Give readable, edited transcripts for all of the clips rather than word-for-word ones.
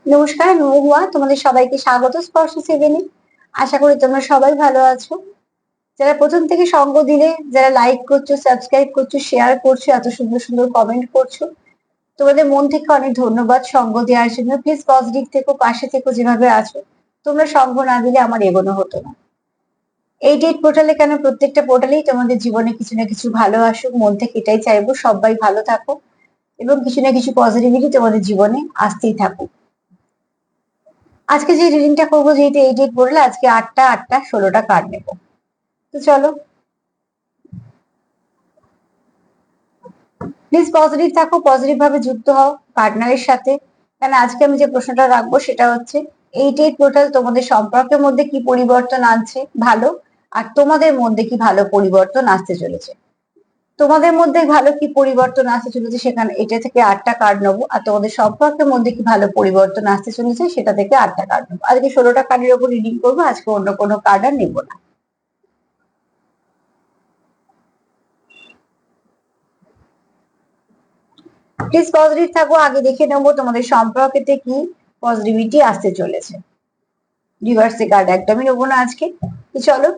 নমস্কার, আমি মহুয়া। তোমাদের সবাইকে স্বাগত স্পর্শ সেভেনে। আশা করি তোমরা সবাই ভালো আছো। যারা প্রথম থেকে সঙ্গ দিলে, যারা লাইক করছো, সাবস্ক্রাইব করছো, শেয়ার করছো, এত সুন্দর সুন্দর কমেন্ট করছো, তোমাদের মন থেকে অনেক ধন্যবাদ সঙ্গ দেওয়ার জন্য। প্লিজ পজিটিভ থেকো, পাশে থেকো, যেভাবে আছো। তোমরা সঙ্গ না দিলে আমার এগোনো হতো না। এই ডেট পোর্টালে কেন, প্রত্যেকটা পোর্টালেই তোমাদের জীবনে কিছু না কিছু ভালো আসুক, মন থেকে এটাই চাইবো সবাই ভালো থাকো এবং কিছু না কিছু পজিটিভিটি তোমাদের জীবনে আসতেই থাকুক। আজকে যে রিডিংটা করবো, যেহেতু 8 পড়লে, আজকে 8টা 8টা 16টা কার্ড নেবো। তো চলো, প্লিজ পজিটিভ থাকো, পজিটিভ ভাবে যুক্ত হও পার্টনারের সাথে। কারণ আজকে আমি যে প্রশ্নটা রাখবো সেটা হচ্ছে 8 টোটাল তোমাদের সম্পর্কের মধ্যে কি পরিবর্তন আনছে ভালো, আর তোমাদের মধ্যে কি ভালো পরিবর্তন আসতে চলেছে। তোমাদের মধ্যে ভালো কি পরিবর্তন আসতে চলেছে, সেখানে এটা থেকে 8টা কার্ড নেবো। আর তোমাদের সম্পর্কের মধ্যে কি ভালো পরিবর্তন আসতে চলেছে, সেটা থেকে 8টা কার্ড নেবো। আজকে 16টা কার্ডের উপর রিডিং করবো, আজকে অন্য কোনো কার্ড আর নেবো না। প্লিজ পজিটিভ থাকো। আগে দেখে নেবো তোমাদের সম্পর্কেতে কি পজিটিভিটি আসতে চলেছে। রিভার্সে কার্ড একদমই নেবো না আজকে। তো চলো,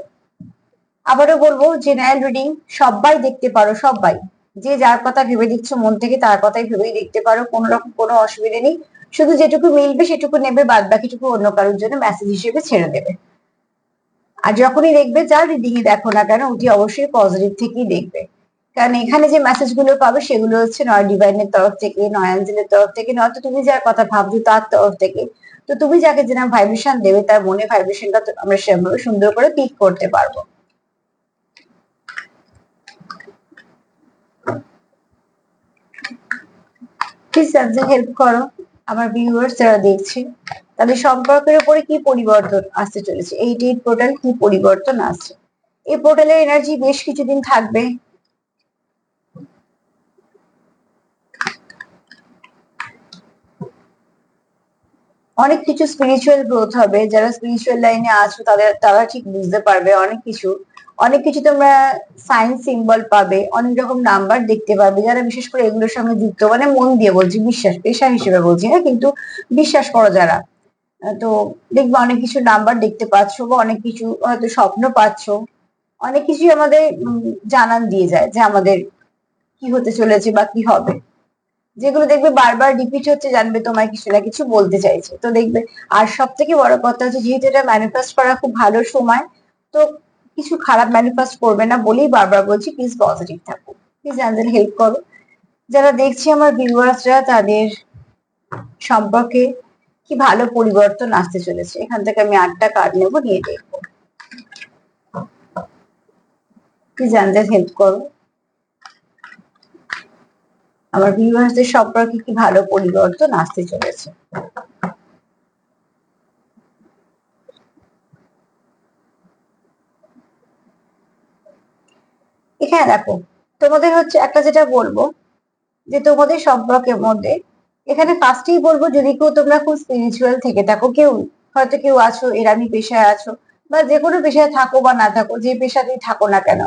আবারও বলবো, জেনারেল রিডিং সবাই দেখতে পারো, সবাই। যে যার কথা ভেবে দিচ্ছ মন থেকে, তার কথাই ভেবেই দেখতে পারো, কোনো রকম কোনো অসুবিধা নেই। শুধু যেটুকু মিলবে সেটুকু নেবে, বাদ বাকিটুকু অন্য কারোর জন্য মেসেজ হিসেবে ছেড়ে দেবে। আর যখনই দেখবে, যার রিডিং এ দেখো না কেন, ওটি অবশ্যই পজিটিভ থেকেই দেখবে। কারণ এখানে যে মেসেজ গুলো পাবে সেগুলো হচ্ছে নয় ডিভাইনের তরফ থেকে, নয় অ্যাঞ্জেলের তরফ থেকে, নয়তো তুমি যার কথা ভাবছো তার তরফ থেকে। তো তুমি যাকে যেরকম ভাইব্রেশন দেবে, তার মনে ভাইব্রেশনটা আমরা সেভাবে সুন্দর করে পিক করতে পারবো। প্লিজ একজন হেল্প করো আমার ভিউয়ার্স যারা দেখছে, তাদের সম্পর্কের উপরে কি পরিবর্তন আসতে চলেছে। 8 পোর্টাল কি পরিবর্তন আসছে। এই পোর্টালের এনার্জি বেশ কিছুদিন থাকবে। অনেক কিছু স্পিরিচুয়াল গ্রোথ হবে। যারা স্পিরিচুয়াল লাইনে আছো তারা ঠিক বুঝতে পারবে অনেক কিছু। অনেক কিছু তোমরা সাইন সিম্বল পাবে, অনেক রকম নাম্বার দেখতে পাবে। যারা বিশেষ করে এগুলোর সঙ্গে যুক্ত, মানে মন দিয়ে বলছি, বিশ্বাস পেশা হিসেবে বলছি না, কিন্তু বিশ্বাস করো যারা, তো দেখবে অনেক কিছু নাম্বার দেখতে পাচ্ছ, বা অনেক কিছু হয়তো স্বপ্ন পাচ্ছ। অনেক কিছুই আমাদের জানান দিয়ে যায় যে আমাদের কি হতে চলেছে বা কি হবে। যেগুলো দেখবে বারবার রিপিট হচ্ছে, জানবে তোমায় কিছু না কিছু বলতে চাইছে। তো দেখবে, আর সব থেকে বড় কথা হচ্ছে, যেহেতু এটা ম্যানিফেস্ট করা খুব ভালো সময়, তো কিছু খারাপ ম্যানিফেস্ট করবে না বলেই বারবার বলছি, প্লিজ পজিটিভ থাকো। প্লিজ অ্যাঞ্জেল হেল্প করো। যারা দেখছি আমার ভিউয়ার্সরা, তাদের সম্পর্কে কি ভালো পরিবর্তন আসতে চলেছে। এখান থেকে আমি 8টা কার্ড নেবো, নিয়ে দেখবো। প্লিজ অ্যাঞ্জেল হেল্প করো আমার ভিউয়ার্সদের সম্পর্কে কি ভালো পরিবর্তন আসতে চলেছে। এখানে দেখো, তোমাদের হচ্ছে একটা যেটা বলবো, যে তোমাদের সম্পর্কের মধ্যে, এখানে ফার্স্টেই বলবো, যদি কেউ তোমরা খুব স্পিরিচুয়াল থেকে থাকো, কেউ হয়তো কেউ আছো এরামি পেশায় আছো, বা যে কোনো পেশায় থাকো বা না থাকো, যে পেশাতেই থাকো না কেন,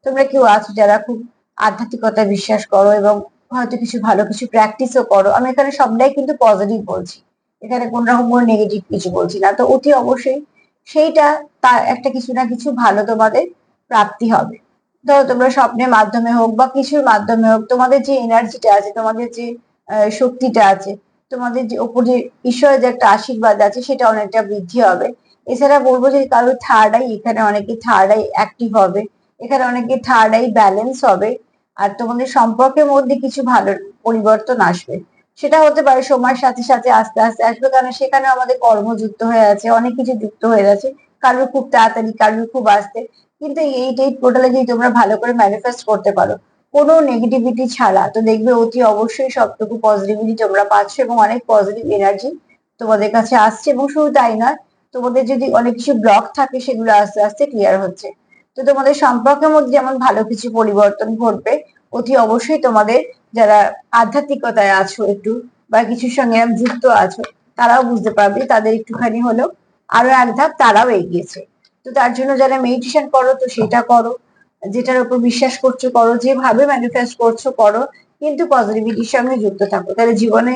তোমরা কেউ আছো যারা খুব আধ্যাত্মিকতা বিশ্বাস করো এবং হয়তো কিছু ভালো কিছু প্র্যাকটিসও করো। আমি এখানে সবটাই কিন্তু পজিটিভ বলছি, এখানে কোন রকম কোনো নেগেটিভ কিছু বলছি না। তো অতি অবশ্যই সেইটা, তার একটা কিছু না কিছু ভালো তোমাদের প্রাপ্তি হবে। ধরো তোমরা স্বপ্নের মাধ্যমে হোক বা কিছুর মাধ্যমে হোক, তোমাদের যে এনার্জিটা আছে, তোমাদের যে শক্তিটা আছে, তোমাদের যে ওপরে ঈশ্বরের যে একটা আশীর্বাদ আছে, সেটা অনেকটা বৃদ্ধি হবে। এছাড়া বলবো যে কারো থার্ড আই, এখানে অনেকে থার্ড আই অ্যাক্টিভ হবে, এখানে অনেকে থার্ড আই ব্যালেন্স হবে। আর তোমাদের সম্পর্কের মধ্যে কিছু ভালো পরিবর্তন আসবে। সেটা হতে পারে সময়ের সাথে সাথে আস্তে আস্তে আসবে, কারণ সেখানে আমাদের কর্ম যুক্ত হয়ে আছে, অনেক কিছু যুক্ত হয়ে আছে। কারোর খুব তাড়াতাড়ি, কারোর খুব আস্তে। কিন্তু এই পোর্টালে যদি তোমরা ভালো করে ম্যানিফেস্ট করতে পারো, কোনো নেগেটিভিটি ছাড়া, তো দেখবে অতি অবশ্যই সবটুকু পজিটিভিটি তোমরা পাচ্ছ এবং অনেক পজিটিভ এনার্জি তোমাদের কাছে আসছে। এবং শুধু তাই নয়, তোমাদের যদি অনেক কিছু ব্লক থাকে, সেগুলো আস্তে আস্তে ক্লিয়ার হচ্ছে। তো তোমাদের সম্পর্কের মধ্যে যেমন ভালো কিছু পরিবর্তন ঘটবে, অতি অবশ্যই তোমাদের যারা আধ্যাত্মিকতায় আছো একটু, বা কিছুর সঙ্গে যুক্ত আছো, তারাও বুঝতে পারবে তাদের একটুখানি হলেও আরো এক ধাপ তারাও এগিয়েছে। তো তার জন্য যারা মেডিটেশন করো, তো সেটা করো, যেটার উপর বিশ্বাস করছো করো, যেভাবে ম্যানিফেস্ট করছো করো, কিন্তু পজিটিভিটির সঙ্গে যুক্ত থাকো, তাহলে জীবনে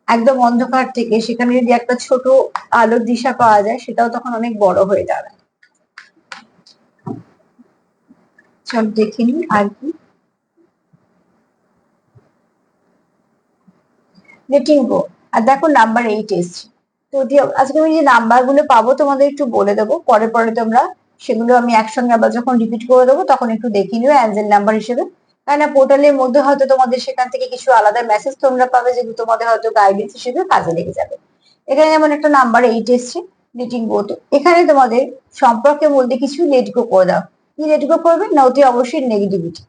একদম অন্ধকার থেকে সেখানে যদি একটা ছোট আলোর দিশা পাওয়া যায়, সেটাও তখন অনেক বড় হয়ে দাঁড়ায়। চল দেখে নি আর কি। Letting go. আর দেখো নাম্বার 8 এসছে। তো আজকে আমি যে নাম্বার গুলো পাবো তোমাদের একটু বলে দেবো, পরে পরে তোমরা সেগুলো আমি একসঙ্গে আবার যখন রিপিট করে দেবো তখন একটু দেখে নিও অ্যাঞ্জেল নাম্বার হিসেবে। তাই না, পোর্টালের মধ্যে হয়তো তোমাদের সেখান থেকে কিছু আলাদা মেসেজ তোমরা পাবে, যেগুলো তোমাদের হয়তো গাইডেন্স হিসেবে কাজে লেগে যাবে। এখানে যেমন একটা নাম্বার 8 এসছে, লেটিং গো। তো এখানে তোমাদের সম্পর্কের মধ্যে কিছু লেট গো করে দাও। কি লেট গো করবে না, অতি অবশ্যই নেগেটিভিটি।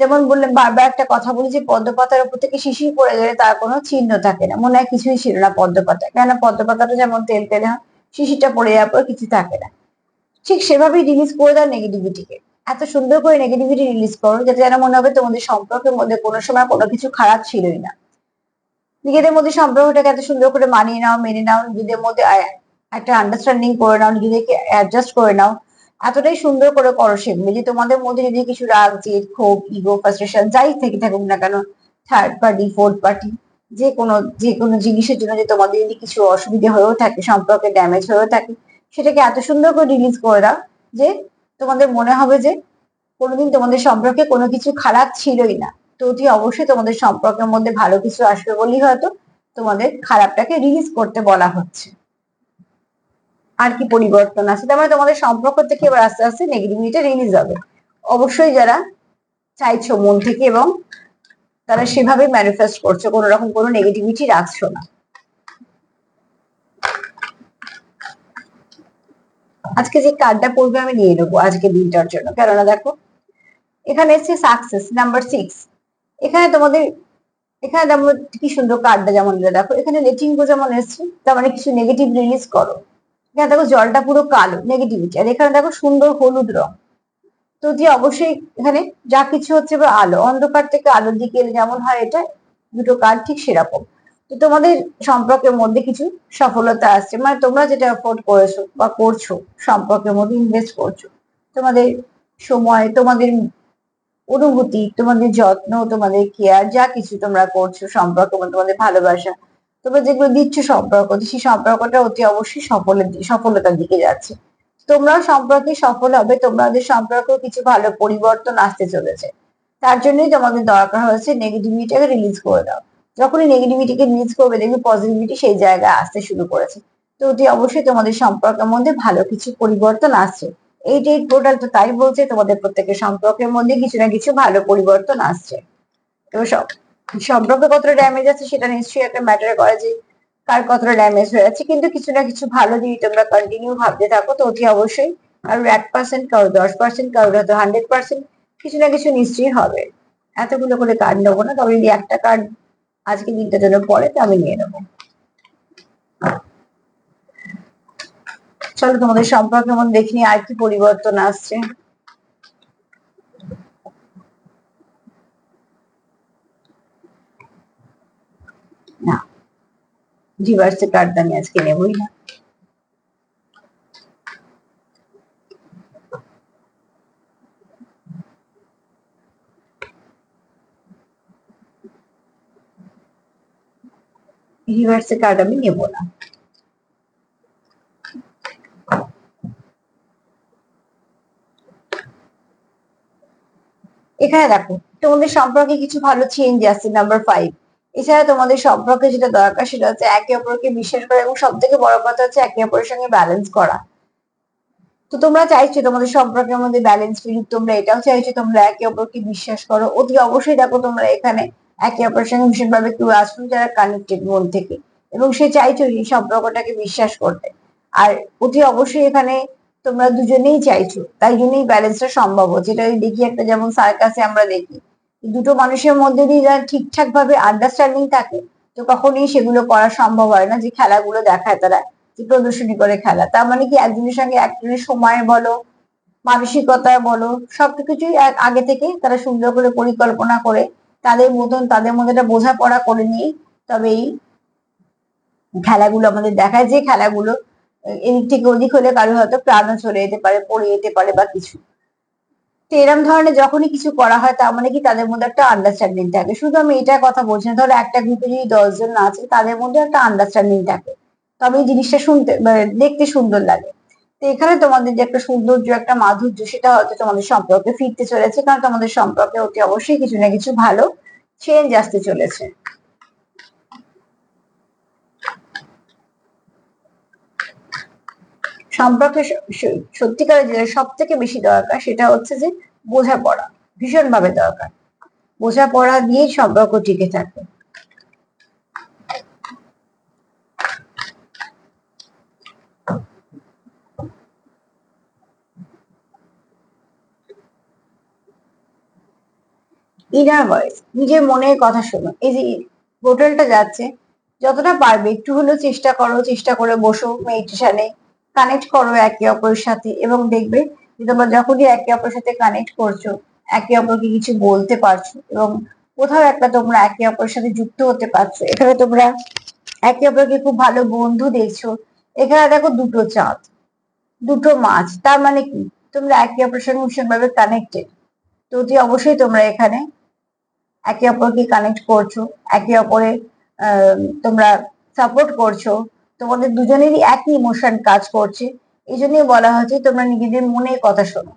যেমন বললেন, বারবার একটা কথা বলি যে পদ্ম পাতার উপর থেকে শিশির পড়ে গেলে তার কোনো চিহ্ন থাকে না, মনে হয় কিছুই ছিল না পদ্ম পাতা, কেন পদ্ম পাতাটা যেমন তেল তেলে হয়, শিশিরটা পড়ে যাওয়ার পর কিছু থাকে না। ঠিক সেভাবেই রিলিজ করে দাও নেগেটিভিটিকে। এত সুন্দর করে নেগেটিভিটি রিলিজ করো যাতে যেন মনে হবে তোমাদের সম্পর্কের মধ্যে কোনো সময় কোনো কিছু খারাপ ছিলই না। নিজেদের মধ্যে সম্পর্কটাকে এত সুন্দর করে মানিয়ে নাও, মেনে নাও, নিজেদের মধ্যে একটা আন্ডারস্ট্যান্ডিং করে নাও, নিজেদেরকে অ্যাডজাস্ট করে নাও। এতটাই সুন্দর করে করো সেগুলো যে তোমাদের মধ্যে যদি কিছু রাগ, জেদ, ক্ষোভ, ইগো, ফ্রাস্ট্রেশন যাই থেকে থাকুক না কেন, থার্ড পার্টি, ফোর্থ পার্টি, যে কোনো জিনিসের জন্য যে তোমাদের যদি কিছু অসুবিধা হয়েও থাকে, সম্পর্কে ড্যামেজ হয়েও থাকে, সেটাকে এত সুন্দর করে রিলিজ করে দাও যে তোমাদের মনে হবে যে কোনোদিন তোমাদের সম্পর্কে কোনো কিছু খারাপ ছিলই না। তো অতি অবশ্যই তোমাদের সম্পর্কের মধ্যে ভালো কিছু আসবে বলেই হয়তো তোমাদের খারাপটাকে রিলিজ করতে বলা হচ্ছে। আর কি পরিবর্তন আছে, তার মানে তোমাদের সম্পর্ক থেকে এবার আস্তে আস্তে নেগেটিভিটি রিলিজ হবে। অবশ্যই যারা চাইছো মন থেকে, এবং তারা সেভাবে ম্যানিফেস্ট করছো, কোনো রকম কোনো নেগেটিভিটি রাখছো না। আজকে যে কার্ডটা পড়বে আমি নিয়ে নেবো আজকে দিনটার জন্য, কেননা দেখো এখানে এসছে সাকসেস নাম্বার 6। এখানে তোমাদের, এখানে যেমন কি সুন্দর কার্ডটা যেমন দেখো, এখানে লেটিং গো যেমন এসছে, তার মানে কিছু নেগেটিভ রিলিজ করো। এখানে দেখো জলটা পুরো কালো নেগেটিভিটি, আর এখানে দেখো সুন্দর হলুদ রং। তো যে অবশ্যই এখানে যা কিছু হচ্ছে বা আলো, অন্ধকার থেকে আলোর দিকে এলে যেমন হয়, এটা দুটো কার্ড ঠিক সেরকম। তো তোমাদের সম্পর্কের মধ্যে কিছু সফলতা আসছে, মানে তোমরা যেটা এফোর্ড করেছো বা করছো, সম্পর্কের মধ্যে ইনভেস্ট করছো, তোমাদের সময়, তোমাদের অনুভূতি, তোমাদের যত্ন, তোমাদের কেয়ার, যা কিছু তোমরা করছো সম্পর্কের মধ্যে, তোমাদের ভালোবাসা, তোমরা যেগুলো দিচ্ছ সম্পর্ক, সেই সম্পর্কটা অতি অবশ্যই সফলতার দিকে যাচ্ছে। তোমরাও সম্পর্কে সফল হবে, তোমাদের সম্পর্ক কিছু ভালো পরিবর্তন আসতে চলেছে। তার জন্যই তোমাদের দরকার হয়েছে নেগেটিভিটিকে রিলিজ করে দাও। যখনই নেগেটিভিটিকে রিলিজ করবে দেখবে পজিটিভিটি সেই জায়গায় আসতে শুরু করেছে। তো অতি অবশ্যই তোমাদের সম্পর্কের মধ্যে ভালো কিছু পরিবর্তন আসছে। এই যে পোর্টাল তো তাই বলছে তোমাদের প্রত্যেকের সম্পর্কের মধ্যে কিছু না কিছু ভালো পরিবর্তন আসছে। তো সম্পর্কে কতটা ড্যামেজ আছে সেটা নিশ্চয়ই একটা ম্যাটার করে যে কার কতটা ড্যামেজ হয়ে যাচ্ছে, কিন্তু কিছু না কিছু ভালো যদি তোমরা কন্টিনিউ ভাবতে থাকো তো অতি অবশ্যই কারোর 1%, কারোর 10%, কারোর হয়তো 100%, কিছু না কিছু নিশ্চয়ই হবে। এতগুলো করে কার্ড নেবো না, তবে যদি একটা কার্ড আজকে দিনটার জন্য পড়ে তো আমি নিয়ে নেবো। চলো তোমাদের সম্পর্কের মধ্যে দেখিনি আর কি পরিবর্তন আসছে। না, রিভার্সে কার্ড আমি আজকে নেবই না। রিভার্সে কার্ড আমি নেব না। এখানে দেখো তোমাদের সম্পর্কে কিছু ভালো চেঞ্জ আসছে, নাম্বার 5। এছাড়া তোমাদের সম্পর্কে যেটা দরকার সেটা হচ্ছে একে অপরকে বিশ্বাস করা, এবং সব থেকে বড় কথা হচ্ছে একে অপরের সঙ্গে ব্যালেন্স করা। তো তোমরা চাইছো তোমাদের সম্পর্কের মধ্যে ব্যালেন্স ফিরুক, তোমরা এটাও চাইছো তোমরা একে অপরকে বিশ্বাস করো। অতি অবশ্যই দেখো তোমরা এখানে একে অপরের সঙ্গে ভীষণভাবে কেউ আসুন যারা কানেক্টেড মন থেকে, এবং সে চাইছো এই সম্পর্কটাকে বিশ্বাস করতে। আর অতি অবশ্যই এখানে তোমরা দুজনেই চাইছো, তাই জন্যই ব্যালেন্সটা সম্ভব হচ্ছে। এটা দেখি একটা, যেমন সার্কাসে আমরা দেখি দুটো মানুষের মধ্যে যদি যারা ঠিকঠাক ভাবে আন্ডারস্ট্যান্ডিং থাকে তো কখনোই সেগুলো করা সম্ভব হয় না, যে খেলাগুলো দেখায় তারা, যে প্রদর্শনী করে খেলা। তার মানে কি একজনের সঙ্গে একজনের সময় বলো, মানসিকতা বলো, সবকিছুই আগে থেকে তারা সুন্দর করে পরিকল্পনা করে তাদের মতন তাদের মধ্যে একটা বোঝাপড়া করে নিয়ে তবে এই খেলাগুলো আমাদের দেখায়, যে খেলাগুলো এদিক থেকে ওদিক হলে কারো হয়তো প্রাণও চলে যেতে পারে, পড়ে যেতে পারে বা কিছু। তো এরকম ধরনের যখনই কিছু করা হয় তার মানে কি তাদের মধ্যে একটা আন্ডারস্ট্যান্ডিং থাকে। শুধু আমি এটা কথা বলছি না, ধরো একটা গ্রুপে যদি 10 জন আছে তাদের মধ্যে একটা আন্ডারস্ট্যান্ডিং থাকে, তবে এই জিনিসটা শুনতে দেখতে সুন্দর লাগে। তো এখানে তোমাদের যে একটা সৌন্দর্য একটা মাধুর্য সেটা হয়তো তোমাদের সম্পর্কে ফিরতে চলেছে, কারণ তোমাদের সম্পর্কে অতি অবশ্যই কিছু না কিছু ভালো চেঞ্জ আসতে চলেছে। সম্পর্কে সত্যিকারের যেটা সব থেকে বেশি দরকার সেটা হচ্ছে যে বোঝাপড়া, ভীষণ ভাবে দরকার। বোঝাপড়া দিয়েই সম্পর্ক টিকে থাকে। ইনার ভয়েস, নিজের মনের কথা শোনো। এই যে পোর্টালটা যাচ্ছে, যতটা পারবে একটু হলেও চেষ্টা করো, চেষ্টা করে বসো মেডিটেশনে, কানেক্ট করো একে অপরের সাথে, এবং দেখবে যে তোমরা যখনই একে অপরের সাথে কানেক্ট করছো, একে অপরকে কিছু বলতে পারছো, এবং কোথাও একটা তোমরা একে অপরের সাথে যুক্ত হতে পারছো, এখানে তোমরা একে অপরকে খুব ভালো বন্ধু দেখছো। এখানে দেখো দুটো চাঁদ, দুটো মাছ, তার মানে কি তোমরা একে অপরের সঙ্গে ভীষণভাবে কানেক্টেড। তো অতি অবশ্যই তোমরা এখানে একে অপরকে কানেক্ট করছো, একে অপরের তোমরা সাপোর্ট করছো, তোমাদের দুজনেরই একই ইমোশন কাজ করছে। এই জন্যই বলা হচ্ছে তোমরা নিজেদের মনের কথা শোনো।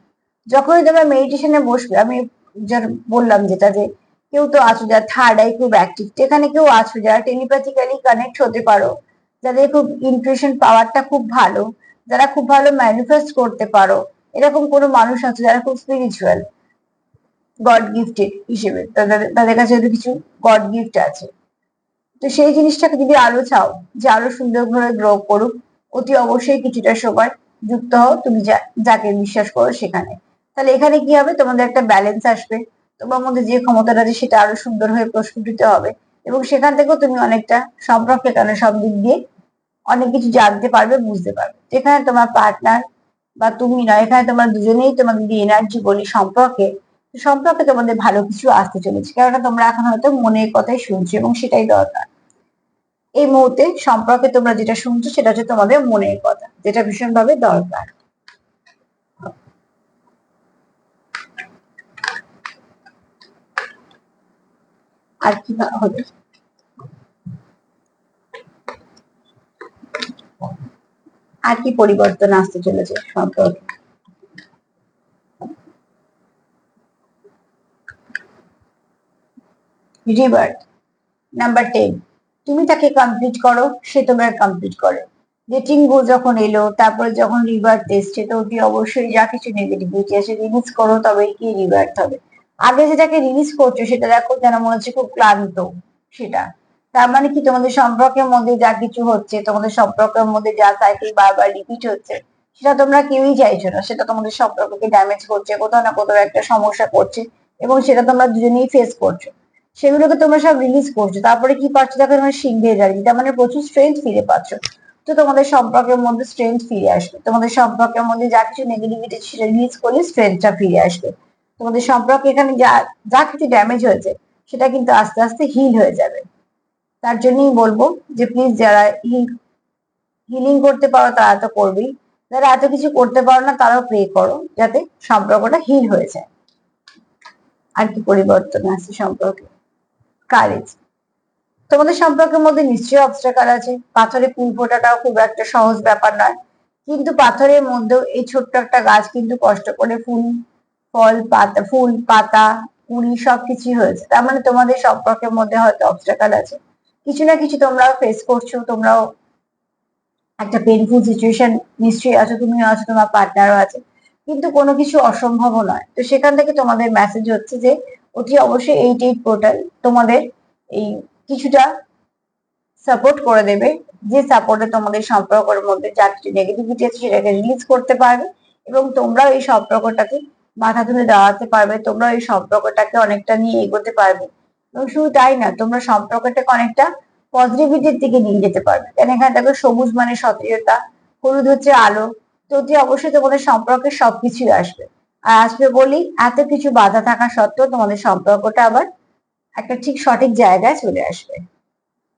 যখনই তোমরা মেডিটেশনে বসবে, আমি যার বললাম যেটা যে কেউ তো আছো যারা থার্ড আই খুব অ্যাক্টিভ, এখানে কেউ আছো যারা টেলিপ্যাথিক্যালি কানেক্ট হতে পারো, যাদের খুব ইনটুইশন পাওয়ারটা খুব ভালো, যারা খুব ভালো ম্যানিফেস্ট করতে পারো, এরকম কোনো মানুষ আছে যারা খুব স্পিরিচুয়াল, গড গিফটেড হিসেবে, তাদের তাদের কাছে হয়তো কিছু গড গিফট আছে। তো সেই জিনিসটাকে যদি আরো চাও যে আরো সুন্দরভাবে গ্রো করুক, অতি অবশ্যই কিছুটা সময় যুক্ত হও তুমি যাকে বিশ্বাস করো সেখানে। তাহলে এখানে কি হবে, তোমাদের একটা ব্যালেন্স আসবে, তোমার মধ্যে যে ক্ষমতাটা আছে সেটা আরো সুন্দর হয়ে প্রস্ফুটিত হবে, এবং সেখান থেকেও তুমি অনেকটা সম্পর্কে কারণে সব দিক দিয়ে অনেক কিছু জানতে পারবে, বুঝতে পারবে। যেখানে তোমার পার্টনার বা তুমি নয়, এখানে তোমার দুজনেই তোমাদের যদি এনার্জি বলি সম্পর্কে, সম্পর্কে তোমাদের ভালো কিছু আসতে চলেছে, কেননা তোমরা এখন হয়তো মনের কথাই শুনছো এবং সেটাই দরকার। এই মুহূর্তে সম্পর্কে তোমরা যেটা শুনছো সেটা হচ্ছে তোমাদের মনের কথা, যেটা ভীষণভাবে দরকার। আর কি হবে, আর কি পরিবর্তন আসতে চলেছে সম্পর্কে? রিবার্থ, নাম্বার 10, তুমি তাকে কমপ্লিট করো, সে তোমার কমপ্লিট করে। লেটিং গো যখন এলো, তারপরে যখন রিবার্থ এসছে, তো অতি অবশ্যই যা কিছু নেগেটিভিটি আছে রিলিজ করো, তবেই কি রিবার্থ হবে। আগে যেটাকে রিলিজ করছো সেটা দেখো যেন মনে হচ্ছে খুব ক্লান্ত, সেটা তার মানে কি তোমাদের সম্পর্কের মধ্যে যা কিছু হচ্ছে, তোমাদের সম্পর্কের মধ্যে যা সাইকেল বারবার রিপিট হচ্ছে, সেটা তোমরা কেউই চাইছো না, সেটা তোমাদের সম্পর্ককে ড্যামেজ করছে, কোথাও না কোথাও একটা সমস্যা করছে, এবং সেটা তোমরা দুজনেই ফেস করছো। সেগুলোকে তোমরা সব রিলিজ করছো, তারপরে কি পাচ্ছ দেখো, তোমরা সিংহে দাঁড়িয়ে, তার মানে প্রচুর স্ট্রেংথ ফিরে পাচ্ছ। তো তোমাদের সম্পর্কের মধ্যে স্ট্রেংথ ফিরে আসবে, তোমাদের সম্পর্কের মধ্যে যা কিছু নেগেটিভিটি সেটা রিলিজ করলে স্ট্রেংথটা ফিরে আসবে। তোমাদের সম্পর্কে এখানে যা যা কিছু ড্যামেজ হয়েছে সেটা কিন্তু আস্তে আস্তে হিল হয়ে যাবে। তার জন্যই বলবো যে প্লিজ যারা হিলিং করতে পারো তারা তো করবেই, যারা এত কিছু করতে পারো না তারাও প্রে করো যাতে সম্পর্কটা হিল হয়ে যায়। আর কি পরিবর্তন আসছে সম্পর্কে? কারেজ, তোমাদের সম্পর্কের মধ্যে নিশ্চয়ই অবস্ট্রাকল আছে, পাথরে ফুল ফোটাটাও খুব একটা সহজ ব্যাপার নয়, কিন্তু পাথরের মধ্যেও এই ছোট্ট একটা গাছ কিন্তু কষ্ট করে ফুল, ফল, পাতা, ফুল, পাতা, কুড়ি সবকিছুই হয়েছে, তার মানে তোমাদের সম্পর্কের মধ্যে হয়তো অবস্ট্রাকল আছে, কিছু না কিছু তোমরাও ফেস করছো, তোমরাও একটা পেনফুল সিচুয়েশন নিশ্চয়ই আছো, তুমিও আছো, তোমার পার্টনারও আছে, কিন্তু কোনো কিছু অসম্ভব নয়। তো সেখান থেকে তোমাদের মেসেজ হচ্ছে যে অতি অবশ্যই 88 পোর্টাল তোমাদের এই কিছুটা সাপোর্ট করে দেবে, যে সাপোর্টে তোমাদের সম্পর্কের মধ্যে যা কিছু নেগেটিভিটি আছে সেটাকে রিলিজ করতে পারবে, এবং তোমরাও এই সম্পর্কটাকে মাথা তুলে দাঁড়াতে পারবে, তোমরাও এই সম্পর্কটাকে অনেকটা নিয়ে এগোতে পারবে, এবং শুধু তাই না, তোমরা সম্পর্কটাকে অনেকটা পজিটিভিটির দিকে নিয়ে যেতে পারবে। কারণ এখানে দেখো সবুজ মানে সক্রিয়তা, হলুদ হচ্ছে আলো, তো অতি অবশ্যই তোমাদের সম্পর্কে সবকিছুই আসবে। আর আসবে বলি এত কিছু বাধা থাকা সত্ত্বেও তোমাদের সম্পর্কটা আবার একটা ঠিক সঠিক জায়গায় চলে আসবে।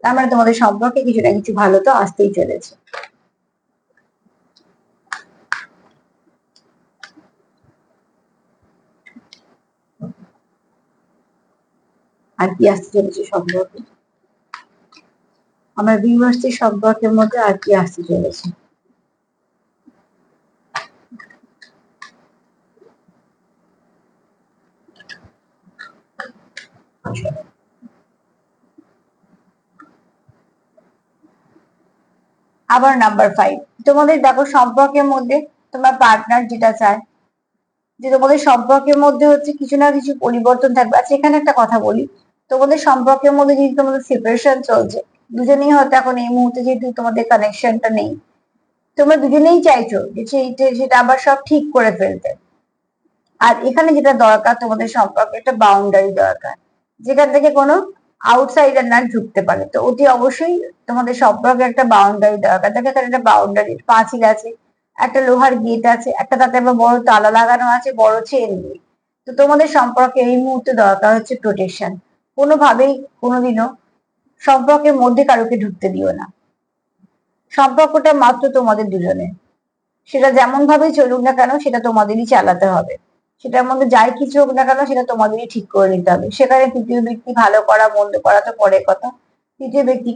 তার মানে তোমাদের সম্পর্কে কিছু না কিছু ভালো তো আসতেই চলেছে। আর কি আসতে চলেছে সম্পর্কে, আমার ভিউয়ার্সদের সম্পর্কের মধ্যে আর কি আসতে চলেছে। আবার নাম্বার 5, তোমাদের দেখো সম্পর্কের মধ্যে তোমার পার্টনার যেটা চায় যে তোমাদের সম্পর্কের মধ্যে হচ্ছে কিছু না কিছু পরিবর্তন থাকবে। আচ্ছা এখানে একটা কথা বলি, তোমাদের সম্পর্কের মধ্যে যদি তোমাদের সেপারেশন চলছে, দুজনেই হয়তো এখন এই মুহূর্তে যেহেতু তোমাদের কানেকশনটা নেই, তোমরা দুজনেই চাইছো যে সেটা আবার সব ঠিক করে ফেলতে। আর এখানে যেটা দরকার তোমাদের সম্পর্কে একটা বাউন্ডারি দরকার, যেখান থেকে কোনো আউটসাইডার না ঢুকতে পারে। তো অতি অবশ্যই তোমাদের সম্পর্কে একটা বাউন্ডারি দরকার। দেখো এখানে একটা বাউন্ডারি পাঁচিল আছে, একটা লোহার গেট আছে, একটা তাতে আবার বড় তালা লাগানো আছে, বড় চেন দিয়ে। তো তোমাদের সম্পর্কে এই মুহূর্তে দরকার হচ্ছে প্রোটেকশন। কোনোভাবেই কোনোদিনও সম্পর্কের মধ্যে কারোকে ঢুকতে দিও না। সম্পর্কটা মাত্র তোমাদের দুজনের, সেটা যেমন ভাবে চলুক না কেন সেটা তোমাদেরই চালাতে হবে। সেটার মধ্যে যাই কিছু হোক না কেন সেটা তোমাদেরই ঠিক করে নিতে হবে। সেখানে তৃতীয় ব্যক্তি ভালো করা মন্দ করা তো পরের কথা, তৃতীয় ব্যক্তি